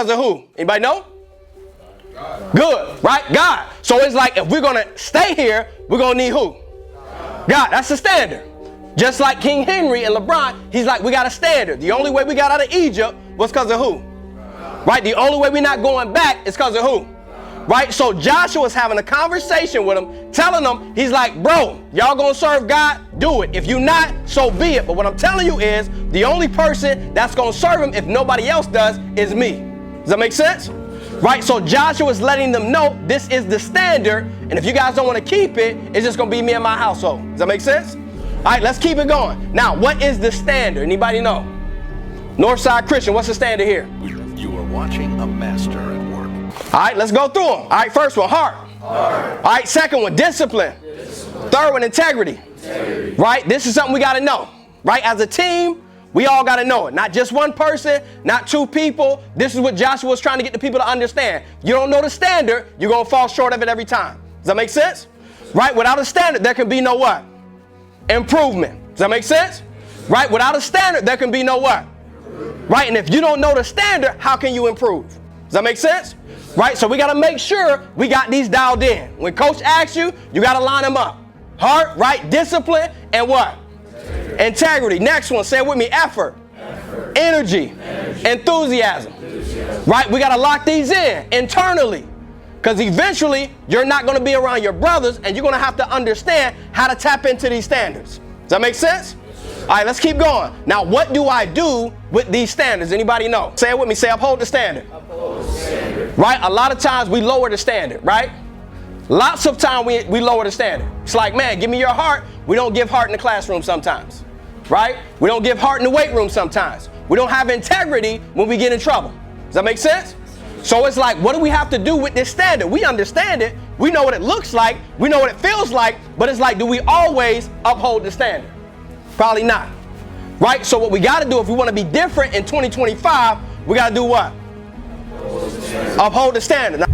Because of who? Anybody know? God. Good, right? God. So it's like if we're going to stay here, we're going to need who? God. That's the standard. Just like King Henry and LeBron, he's like, we got a standard. The only way we got out of Egypt was because of who? Right? The only way we're not going back is because of who? Right? So Joshua's having a conversation with him, telling him, he's like, bro, y'all gonna serve God? Do it. If you not, so be it. But what I'm telling you is the only person that's gonna serve him if nobody else does is me. Does that make sense? Right? So Joshua's letting them know this is the standard. And if you guys don't want to keep it, it's just gonna be me and my household. Does that make sense? All right, let's keep it going. Now, what is the standard? Anybody know? Northside Christian, what's the standard here? You are watching a master at work. All right, let's go through them. All right, first one, heart. All right, second one, discipline. Third one, integrity. Right, this is something we got to know. Right, as a team, we all got to know it. Not just one person, not two people. This is what Joshua was trying to get the people to understand. You don't know the standard, you're going to fall short of it every time. Does that make sense? Right, without a standard, there can be no what? Improvement. Does that make sense? Right, without a standard, there can be no what? Right, and if you don't know the standard, how can you improve? Does that make sense? Right, so we got to make sure we got these dialed in. When coach asks you, you got to line them up. Heart, right, discipline, and what? Integrity. Next one, say it with me, effort. Energy. Enthusiasm. Right, we got to lock these in internally. Because eventually, you're not going to be around your brothers, and you're going to have to understand how to tap into these standards. Does that make sense? All right, let's keep going. Now, what do I do with these standards? Anybody know? Say it with me. Say, uphold the standard. Uphold the standard. Right? A lot of times we lower the standard, right? Lots of time we lower the standard. It's like, man, give me your heart. We don't give heart in the classroom sometimes, right? We don't give heart in the weight room sometimes. We don't have integrity when we get in trouble. Does that make sense? So it's like, what do we have to do with this standard? We understand it. We know what it looks like. We know what it feels like. But it's like, do we always uphold the standard? Probably not. Right? So what we got to do if we want to be different in 2025, we got to do what? Uphold the standard.